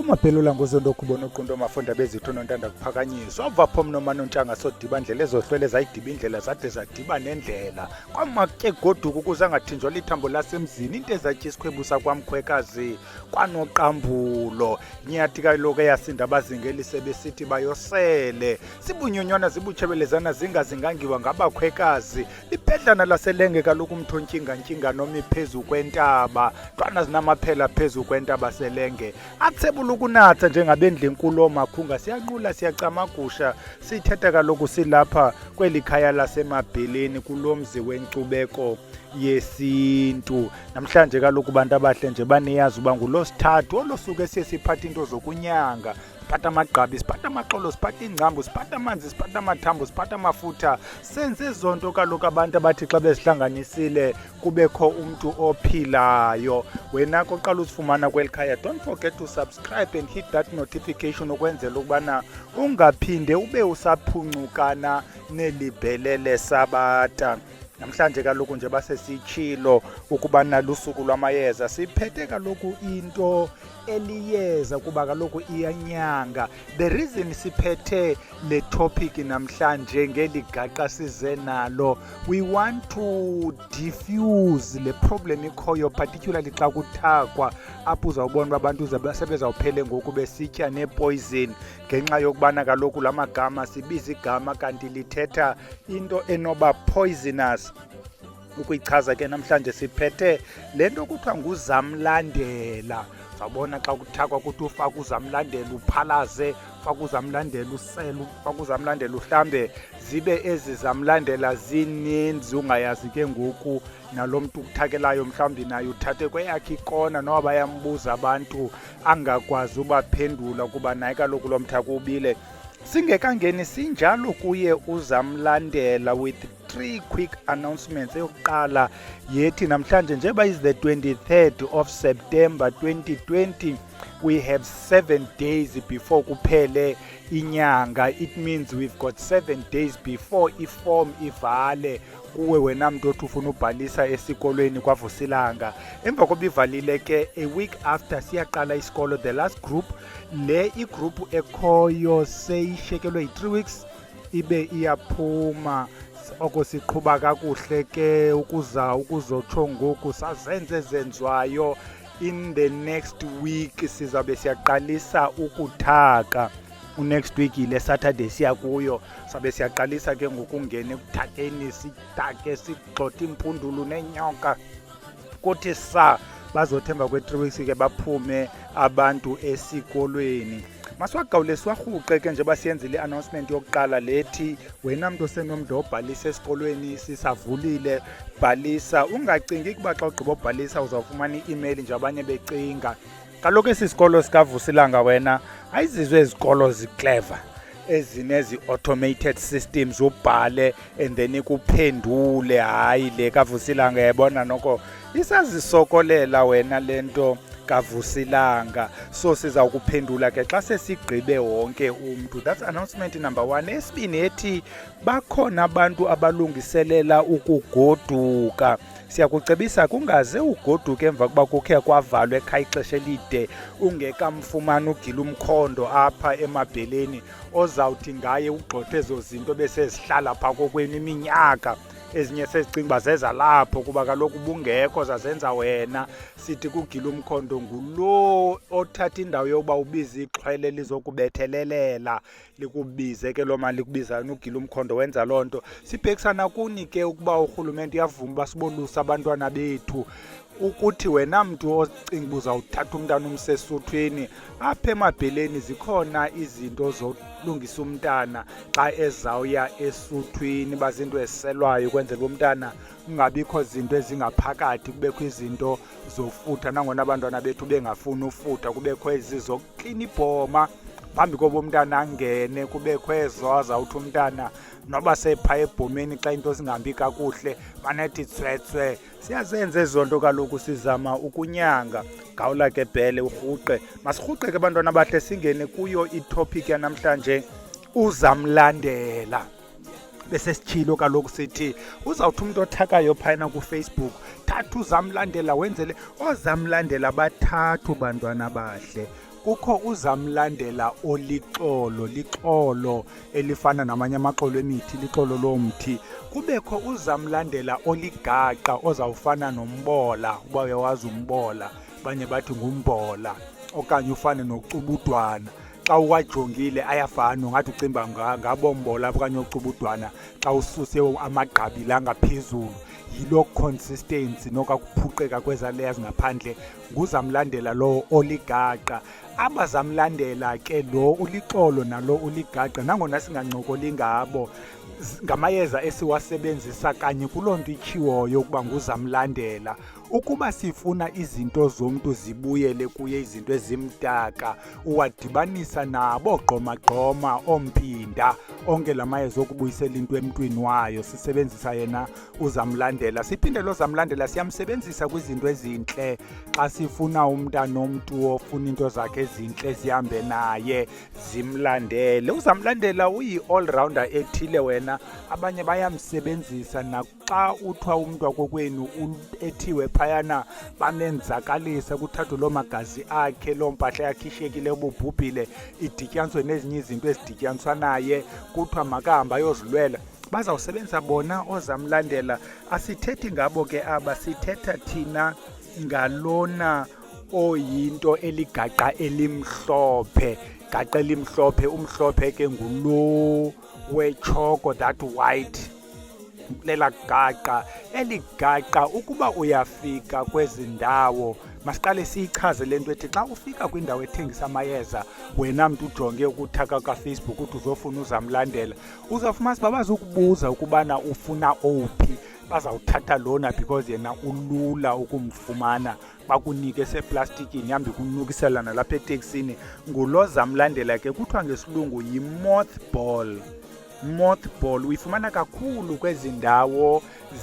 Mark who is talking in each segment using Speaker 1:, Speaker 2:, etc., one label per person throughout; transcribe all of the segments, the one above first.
Speaker 1: Amaphelula ngozondo kubona uqondo amafunda bezitho nontanda kuphakanyiswa avapho mnomano ntshanga sodiba ndlela ezohlwele zayidiba indlela zade zadiba nendlela kwamakye goduka ukuze angathinjwa lithambo lasemzini into ezatya isikhwebusa kwamkhwekazi kwanoqambulo nyathi kaloku eyasinda abazingeli sebesithi bayosele sibunyonywana zibutshebelezana zingazingangiwa ngabakhwekazi lipedlana laselenge kaloku umthontyinga nomi phezu kwentaba ntwana zinamaphela phezu kwentaba selenge atsebula ukunatha njengabendla enkulu omakhunga siyanqula siyacamagusha sithetha kaloku silapha kweli khaya lasemabheleni kulomzi wenkcubeko yesintu namhlanje kaloku bantu abahle nje baneyazi uba ngulosithathu olosuke siye siphatha into zokunyanga siphatha amagqabi siphatha amaxolo siphatha ingcambu siphatha amanzi siphatha amathambo siphatha amafutha senze zonto kaloku abantu abathi xa bezihlanganisile kubekho umntu ophilayo wena koqala usifumana kweli khaya don't forget to subscribe and hit that notification ukwenzela ukubana ungaphinde ube usaphuncukana nelibhelele sabata namhlanje kaloku nje basesitshilo ukuba nalusuku lwamayeza siphethe kaloku into eliyeza kuba kaloku iyanyanga the reason siphethe le topic namhlanje ngeligaqa size nalo we want to diffuse le problem ikhoyo particularly xa kuthakwa apho uzawubona abantu sebezawuphele ngoku besitya nepoison ngenxa yokubana kaloku la magama sibiza igama kanti lithetha into enoba poisonous ukuyichaza ke namhlanje siphethe lento kuthiwa nguZamlandela sabona xa kuthakwa kuthi ufaka uZamlandela uphalaze ufaka uZamlandela usele ufaka uZamlandela uhlambe zibe ezi Zamlandela zininzi ungayazi ke ngoku nalomuntu ukuthakelayo mhlawumbi naye uthathe kweyakhe ikona noba bayambuza abantu angakwazi ubaphendula kuba naye kaloku lo mthako ubile singekangeni sinjalo kuye uZamlandela with 3 quick announcements eyokuqala yethi namhlanje njeba is the 23rd of September 2020 we have 7 days before kuphele inyanga it means we've got 7 days before iform ivale kuwe wena mntu othi ufuna ubhalisa esikolweni kwaVusilanga emva koba ivalile ke a week after siyaqala isikolo the last group le igroup ekhoyo seyishekelwe yi3 weeks ibe iyaphuma oko siqhuba kakuhle ke ukuzotsho ngoku sazenze zenzwayo in the next week sizabe siyaqalisa ukuthaka next week ile Saturday siya kuyo sabe siyaqalisa ke ngokungena ekuthakeni sithake sigxotha impundulu nenyoka kuthi sa bazothemba kwe3 weeks ke baphume abantu esikolweni maswagawule siwarhuqe ke nje basiyenzile announcement yokuqala lethi wena mntu osenomntu obhalisa esikolweni sisavulile bhalisa ungacingi kuba xa ugqiba ubhalisa uzawufumana i-email nje abanye becinga kaloku esisikolo sikaVusilanga wena ayizizwe izikolo ziclever ezinezi automated systems ubhale and then ikuphendule hayi le kaVusilanga yabona noko isazisokolela wena lento kaVusilanga so siza ukuphendula ke xa sesigqibe wonke umuntu that's announcement number 1 esibini ethi bakhona abantu abalungiselela ukugoduka siyakucebisa kungaze ugoduke emva kuba kukhe kwavalwa ekhaya ixesha elide ungekamfumana ugila umkhondo apha emabheleni ozawuthi ngaye ugxothe ezo zinto bese zihlala pha kokwenu iminyaka ezinye sezicinga bazeza lapho kuba kaloku bungekho zazenza wena sithi kugila umkhondo ngulo othatha indawo yokuba ubize ixhwele lizokubethelelela likubize ke lo mali likubiza ugila umkhondo wenza lonto sibhekisana kuni ke ukuba urhulumente uyavuma basibolusa abantwana bethu ukuthi wena mntu ocinga uzawuthatha umntana umsesuthwini apha emabheleni zikhona izinto zolungisa umntana xa ezawuya esuthwini bazinto eziselwayo ukwenzela umntana ungabikho zinto ezingaphakathi kubekho izinto zofutha nangona abantwana bethu bengafuni ufutha kubekho ezi zoklina ibhoma phambi koba umntana angene kubekho ezo azawuthi umntana noba sepha ebhomeni xa into zingahambi kakuhle banethi tswetswe siyazenza ezonto kaloku sizama ukunyanga gawula ke bhele urhuqe masirhuqe ke abantwana bahle singene kuyo itopic yanamhlanje uZamlandela bese sitshilo kaloku sithi uzawuthi umuntu othakayo phayana kuFacebook thatha uZamlandela wenzele oZamlandela bathathu bantwana bahle kukho uZamlandela olixolo, lixolo elifana namanye amaxolo emithi, lixolo lomthi. Kubekho uZamlandela oligaqa ozawufana nombola, uba uyawazi umbola, abanye bathi ngumbola, okanye ufane nocubudwana. Xa uwajongile ayafana, ungathi ucimba ngabombola okanye ocubudwana xa ususe amagqabi la ngaphezulu. Yilo consistency nokakuphuqeka kweza layers ngaphandle, nguZamlandela lo oligaqa. AbaZamlandela ke lo ulixolo nalo uligaqa, nangona singancokoli ngabo, ngamayeza esiwasebenzisa kanye kuloo nto itshiwoyo ukuba nguZamlandela. Ukuba sifuna izinto zomntu zibuyele kuye, izinto ezimdaka, uwadibanisa nabo gqoma ompinda, onke la mayeza okubuyisela into emntwini wayo. Sisebenzisa yena uZamlandela. Siphinde lo Zamlandela siyamsebenzisa kwizinto ezintle xa sifuna umntana omntu ofuna into zakhe ezintle zihambe naye, zimlandele. uZamlandela uyi-all-rounder ethile wena, abanye bayamsebenzisa naxa uthiwa umntu wakokwenu ethiwe phayana bamenzakalisa, kuthathwe loo magazi akhe, loo mpahla yakhe ishiyekile bubhubhile, idityaniswe nezinye izinto ezidityaniswa naye, kuthiwa makahamba ayozilwela. Bazawusebenzisa bona oZamlandela. Asithethi ngabo ke aba, sithetha thina ngalona oyinto eligaqa elimhlophe, gaqa elimhlophe. Umhlophe ke ngulo wechoko, that white, lela gaqa eligaqa. Ukuba uyafika kwezi ndawo, masiqale siyichaze le nto ethi xa ufika kwindawo ethengisa amayeza, wena mntu ujonge ukuthaka kaFacebook uthi uzofuna uZamlandela, uzawufumanisa uba bazokubuza ukubana ufuna ophi. Bazawuthatha lona because yena ulula ukumfumana, bakunike seplastikini yambi kunukisela nalapha eteksini. Ngulo Zamlandela ke, kuthiwa ngesilungu yi-mothball. Mothball uyifumana kakhulu kwezi ndawo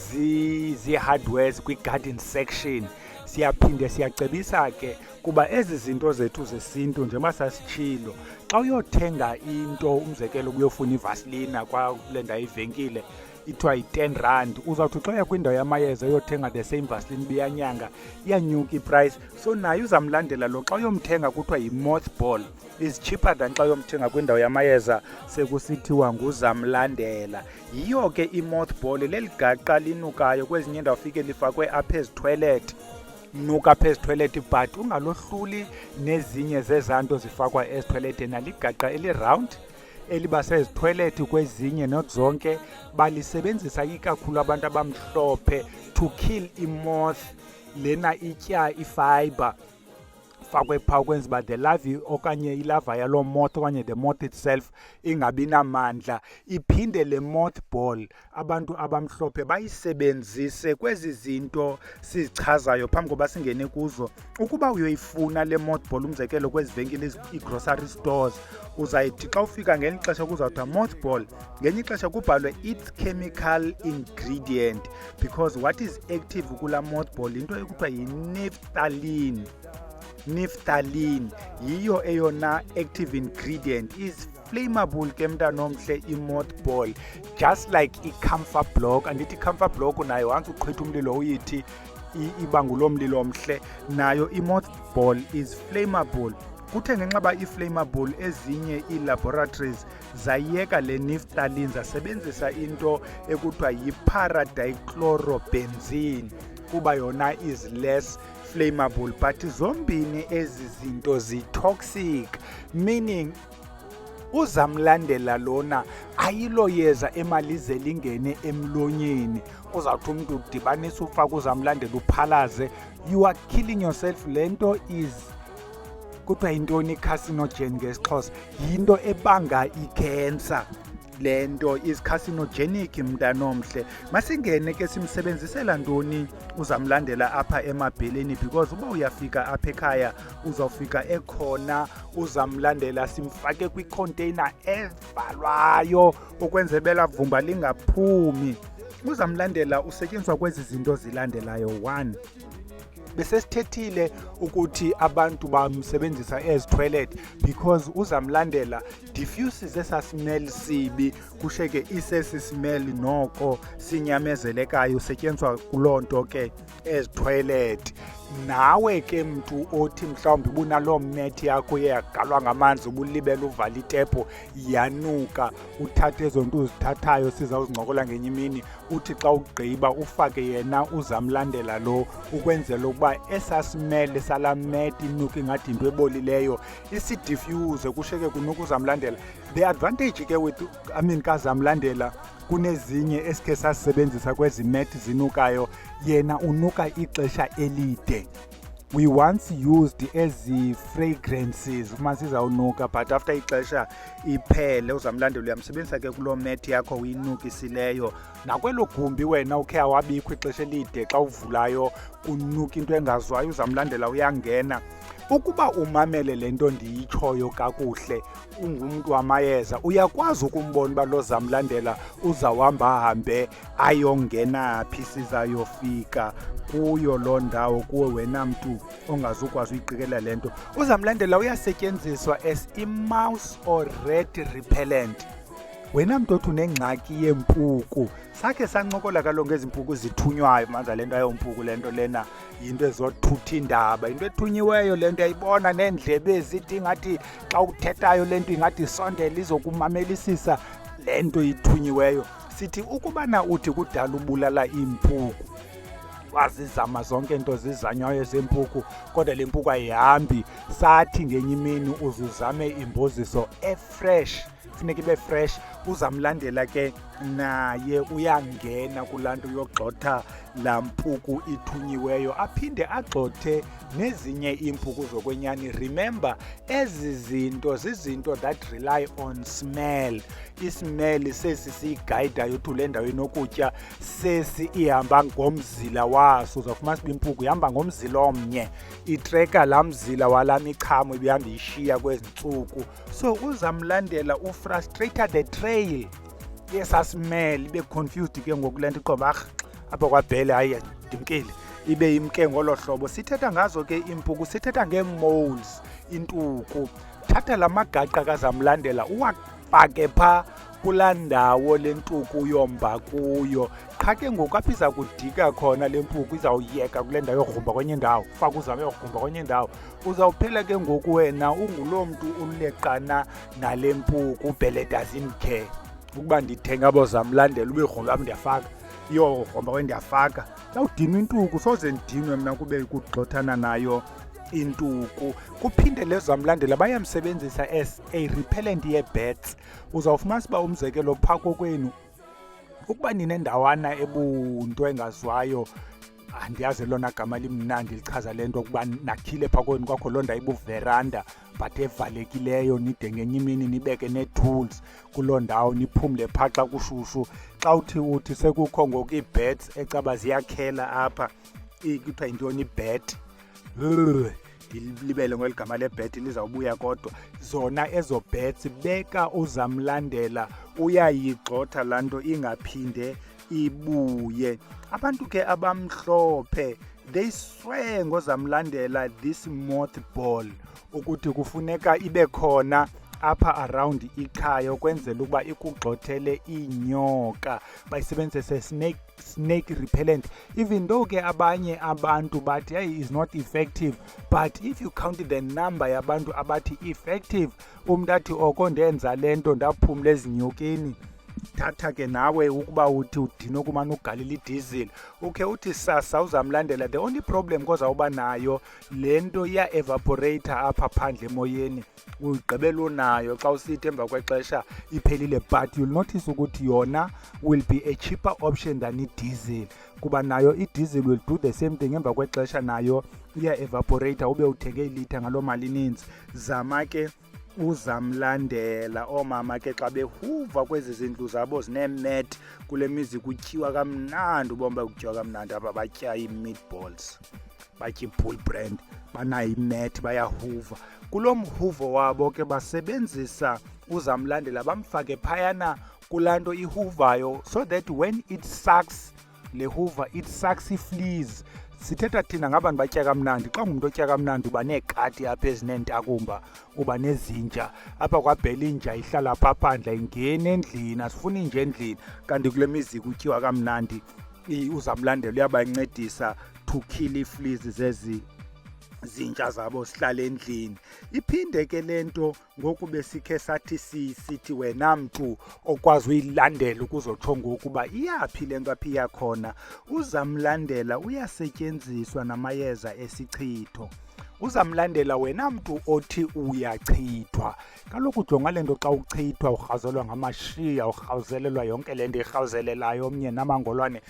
Speaker 1: zi-hardwares, kwi-garden section. Siyaphinde siyacebisa ke kuba ezi zinto zethu zesintu njengoba sasitshilo, xa uyothenga into, umzekelo uyofuna ivasilina kwakule ndawo ivenkile ithiwa yi-10 rand, uzawuthi xa uya kwindawo yamayeza uyothenga the same vaseline biyanyanga, iyanyuka iprice. So naye uZamlandela lo xa uyomthenga kuthiwa yi-mothball, is cheaper than xa uyomthenga kwindawo yamayeza sekusithiwa nguZamlandela. Yiyo ke i-mothball leligaqa linukayo, kwezinye indawo fike lifakwe apha ezitoilet, nuka apha ezitoilet, but ungalohluli nezinye zezanto zifakwa ezitoilet. Naligaqa eli-round eliba sezitoilet kwezinye, not zonke balisebenzisa ikakhulu abantu abamhlophe to kill i-moth lena itya ifiber, fakwe phaa ukwenza uba the larvae okanye ilava yaloo moth okanye the moth itself ingabi namandla. Iphinde le mothball abantu abamhlophe bayisebenzise kwezi zinto sizichazayo phambi koba singene kuzo. Ukuba uyoyifuna le mothball, umzekelo kwezi venkile, ii-grocery stores, uzayithi xa ufika ngelinye ixesha kuzawuthiwa mothball, ngenye ixesha kubhalwe its chemical ingredient, because what is active kula mothball into ekuthiwa yi-naphthalene. Naphthalene yiyo eyona active ingredient, is flammable ke mntana omhle i-mothball, just like i-camphor block. Andithi i-camphor block nayo once uqhitha umlilo uyithi iba ngulo mlilo omhle, nayo i-mothball is flammable. Kuthe ngenxa ba i-flammable, ezinye ii-laboratories zayeka le naphthalene zasebenzisa into ekuthiwa yi-paradichlorobenzene kuba yona is less flammable. But zombini ezi zinto zi-toxic, meaning uZamlandela lona ayilo yeza emalize lingene emlonyeni. Uzawuthi umntu udibanisa ufaka uZamlandela uphalaze, you are killing yourself. Le nto is kuthiwa yintoni, carcinogen ngesixhosa, yinto ebanga ikhensa. Le nto is carcinogenic mntana omhle. Masingene ke simsebenzisela ntoni uZamlandela apha emabheleni, because uba uyafika apha ekhaya uzawufika ekhona uZamlandela simfake kwicontainer evalwayo ukwenzela bela vumba lingaphumi. uZamlandela usetyenziswa kwezi zinto zilandelayo. 1, bese sithethile ukuthi abantu bamsebenzisa as toilet because uZamlandela diffuses esa smell sibi kusheke isesi smell noko sinyamezelekayo setyenzwa kulonto ke as toilet. Nawe ke mntu othi mhlawumbi bunalo methi yakho yagalwa ngamanzi ubulibele uvala itepo yanuka uthathe ezo nto uzithathayo sizawuzincokola ngenye imini uthi xa ugqiba ufake yena uZamlandela lo ukwenzela ukuba esa smell sala methi inuka ingathi into ebolileyo isidifuse kusheke kunuka uZamlandela. The advantage ke with kaZamlandela kunezinye esikhe sasebenzisa kwezi methi zinukayo yena unuka ixesha elide. We once used ezi fragrances uma sizawunuka but after ixesha iphele uZamlandela uyamsebenzisa ke kuloo methi yakho uyinukisileyo. Nakwelo gumbi wena ukhe awabikho ixesha elide xa uvulayo kunuka into engazwayo uZamlandela uyangena. Ukuba umamele lento ndiyitshoyo kakuhle ungumntu wamayeza uyakwazi ukumbona uba lo Zamlandela uzawuhamba hambe ayongena phi sizayofika kuyo loo ndawo kuwe wena mntu ongazukwazi uyiqikelela lento. uZamlandela uyasetyenziswa as i-mouse or rat repellent. Wena mntu othi unengxaki yempuku sakhe sancokola kaloku ngezimpuku zithunywayo manza lento ayompuku lento lena yinto ezothutha indaba into ethunyiweyo lento yayibona neendlebe ezithi ngathi xa uthethayo lento ingathi isondele izokumamelisisa lento ithunyiweyo. Sithi ukubana uthi kudala ubulala impuku wazizama zonke into zizanywayo zempuku kodwa le mpuku ayihambi sathi ngenye imini uzuzame imboziso efresh funeka ibe fresh. uZamlandela ke naye uyangena kulanto yogxotha la mpuku ithunyiweyo aphinde agxothe nezinye impuku zokwenyani. Remember ezi zinto zizinto that rely on smell. Ismell sesisiyiguidayo to le ndawo enokutya sesi ihamba ngomzila waso. Uzawufumana siba impuku ihamba ngomzila omnye itreka laa mzila wala michamo ibihamba ishiya kwezi ntsuku. So uZamlandela ufrustrated the trail yesasmell ibe confused ke ngoku le nto iqoba apha kwabhele hayi ndimkile ibe imke ngolo hlobo. Sithetha ngazo ke impuku sithetha ngeemoles intuku. Thatha la magaqa kaZamlandela uwafake phaa kulaa ndawo le ntuku uyomba kuyo. Qha ke ngoku apho iza kudika khona le mpuku izawuyeka kule ndawo yogrumba kwenye indawo ufake uzame yogrumba kwenye indawo uzawuphela ke ngoku wena unguloo mntu uleqana nale mpuku ubhele doesn't care ukuba ndithenga boZamlandela ube grumba apho ndiyafaka iyo grumba kwenye ndiyafaka. Xa udinwa intuku soze ndinwe mna kube kugxothana nayo intuku. Kuphinde le Zamlandela bayamsebenzisa as a repellent ye-bats. Uzawufumana siba umzekelo phaa kokwenu ukuba ninendawana ebunto engazwayo andiyazi lona gama limnandi lichaza le nto ukuba nakhile phaa kwenu kwakho loo ndawo ibuveranda but evalekileyo nide ngenye imini nibeke nee-tools kuloo ndawo niphumle phaa xa kushushu. Xa uthi sekukho ngoku ii-bats ecaba ziyakhela apha kuthiwa yintoni i-bat ndilibele ngeli gama lebhet lizawubuya kodwa zona ezo bets beka uZamlandela uyayigxotha laa nto ingaphinde ibuye. Abantu ke abamhlophe they swear ngoZamlandela this mothball ukuthi kufuneka ibe khona apha around ikhaya ukwenzela ukuba ikugxothele iinyoka bayisebenzise snake repellent. Even though ke abanye abantu bathi hey is not effective but if you count the number yabantu abathi effective umntu athi oko ndenza le nto ndaphumla ezinyokeni. Thatha ke nawe ukuba uthi udina kumane ugalile idizili ukhe uthi sasa uZamlandela the only problem kozawuba nayo le nto iya evaporate apha phandle emoyeni uyigqibela unayo xa usithi emva kwexesha iphelile. But you'll notice ukuthi yona will be a cheaper option than i-diesel kuba nayo i-diesel will do the same thing emva kwexesha nayo iya evaporate ube uthenge ilitha ngaloo mali ininzi. Zama ke uZamlandela oomama ke xa behuva kwezi zindlu zabo zineemet kule mizi kutyiwa kamnandi ubomba kutyiwa kamnandi apha batya ii-meatballs batya i-bull brand banayo imet bayahuva. Kulo mhuvo wabo ke basebenzisa uZamlandela bamfake phayana kulaa nto ihuvayo so that when it sucks le hoover it sucks ii-fleas sithetha thina ngabantu batya kamnandi. Xa ungumntu otya kamnandi uba neekati apha ezineentakumba, uba nezinja apha kwabhela inja ihlala phaa phandle ingena endlini, asifuni nje endlini. Kanti kule mizi kutyiwa kamnandi uZamlandela uyabancedisa to kill ii-fleas zezi zinja zabo sihlale endlini. Iphinde ke lento ngoku besikhe sathi sithi wena mntu okwazi uyilandela ukuzotsho ngokuba iyaphi le nto aphi iyakhona. uZamlandela uyasetyenziswa namayeza esichitho. uZamlandela wena mntu othi uyachithwa, kaloku ujonga le nto xa uchithwa urhawuzelwa ngamashiya, urhawuzelelwa yonke le nto irhawuzelelayo omnye namangolwane.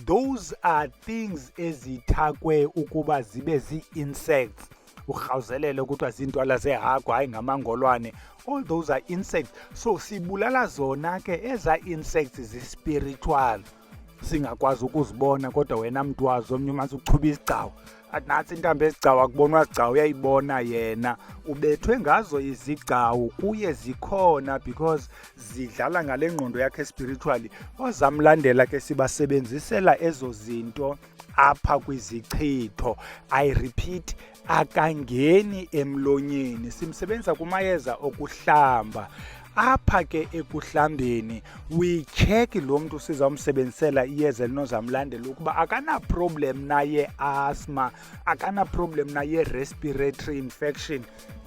Speaker 1: Those are things ezithakwe ukuba zibe zii-insects. Urhawuzelele kuthiwa ziintwala zehagu hayi ngamangolwane. All those are insects. So sibulala zona ke eza insects zi-spiritual, singakwazi ukuzibona kodwa wena mntu wazo. Omnye umanzi uchuba isigcawu athi nantsi intambo ezigcawu, akubonwa sigcawu, uyayibona yena. Ubethwe ngazo izigcawu, kuye zikhona because zidlala ngale ngqondo yakhe spiritually. oZamlandela ke sibasebenzisela ezo zinto apha kwizichitho. I repeat, akangeni emlonyeni, simsebenza kumayeza okuhlamba. Apha ke ekuhlambeni we check lo mntu sizawumsebenzisela iyeza elinoZamlandela ukuba akanaproblem naye asthma, akanaproblem naye respiratory infection,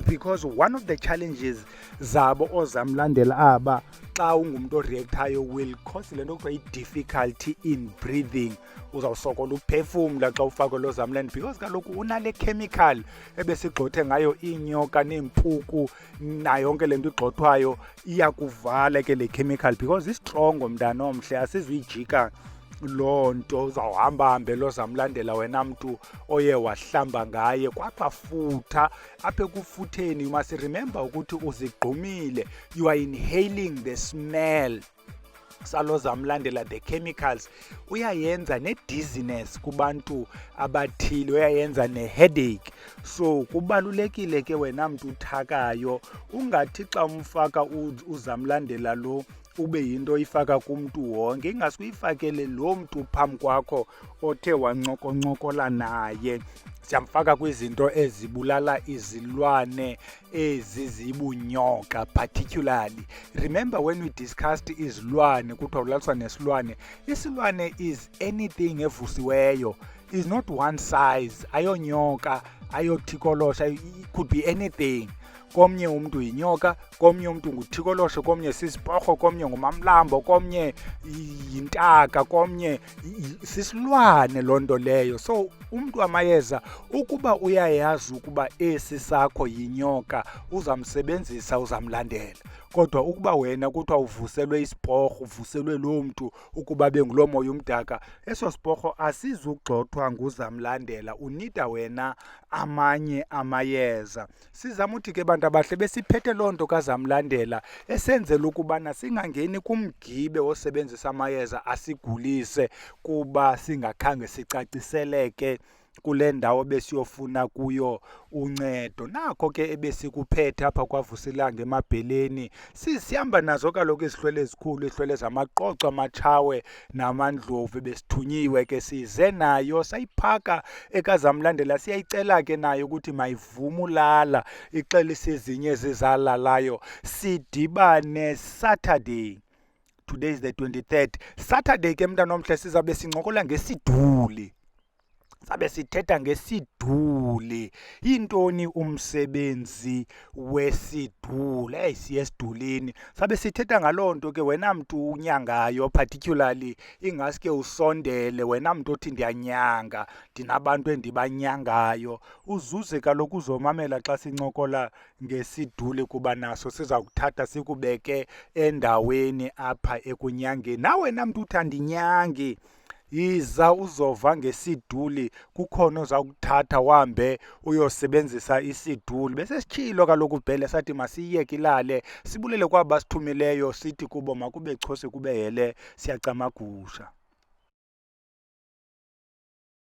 Speaker 1: because one of the challenges zabo oZamlandela aba xa ungumntu oreactayo will cause le nto kuthiwa i-difficulty in breathing. Uzawusokola uphefumla xa ufakwe lo Zamlandela because kaloku unale chemical ebesigxothe ngayo iinyoka neempuku nayo yonke le nto igxothwayo iyakuvala ke le chemical because istrongo mntana omhle, asizuyijika loo nto. Uzawuhambahambe lo Zamlandela wena mntu oye wahlamba ngaye kwakwafutha. Apha ekufutheni you must remember ukuthi uzigqumile, you are inhaling the smell salo Zamlandela, the chemicals. Uyayenza ne-dizziness kubantu abathile, uyayenza ne-headache. So kubalulekile ke wena mntu uthakayo ungathi xa umfaka uZamlandela lo ube yinto ifaka kumntu wonke, ingasuke uyifakele lo mntu phambi kwakho othe wancokoncokola naye. Siyamfaka kwizinto ezibulala izilwane ezizibunyoka particularly. Remember when we discussed izilwane kuthiwa ulaliswa nesilwane, isilwane is anything evusiweyo, is not one size. Ayonyoka, ayothikolosha, it could be anything. Komnye umntu yinyoka, komnye umntu nguthikoloshe, komnye sisiporho, komnye ngumamlambo, komnye yintaka, komnye sisilwane loo nto leyo. So umntu amayeza ukuba uyayazi ukuba esi sakho yinyoka uzamsebenzisa uZamlandela. Kodwa ukuba wena kuthiwa uvuselwe isiporho, uvuselwe loo mntu ukuba bengulo moya umdaka, eso siporho asizugxothwa nguZamlandela, unida wena amanye amayeza. Sizama uthi ke bantu abahle besiphethe loo nto kaZamlandela esenzela ukubana singangeni kumgibe osebenzisa amayeza asigulise kuba singakhange sicaciseleke kule ndawo besiyofuna kuyo uncedo. Nakho ke ebesikuphethe apha kwaVusilanga emabheleni, sihamba nazo kaloku izihlwele ezikhulu, izihlwele zamaqoco, amatshawe namandlovu. Besithunyiwe ke size nayo sayiphaka ekaZamlandela, siyayicela ke nayo ukuthi mayivume ulala, ixelise ezinye ezizalalayo. Sidibane Saturday. Today is the 23rd. Saturday ke mntana omhle sizabe sincokola ngesiduli. Sabe sithetha ngesiduli. Yintoni umsebenzi wesiduli? Siye esidulini. Sabe sithetha ngaloo nto ke wena mntu unyangayo particularly, ingaske usondele wena mntu othi ndiyanyanga, ndinabantu endibanyangayo. Uzuze kaloku uzomamela xa sincokola ngesiduli kuba naso siza kuthatha sikubeke endaweni apha ekunyangeni. Nawe wena mntu uthi andinyangi, yiza uzova ngesiduli, kukhona oza kuthatha wahambe uyosebenzisa isiduli. Bese sitshilo kaloku ubhele sathi masiyeke ilale, sibulele kwaba sithumileyo, sithi kubo makube chose kube hele, siyacamagusha.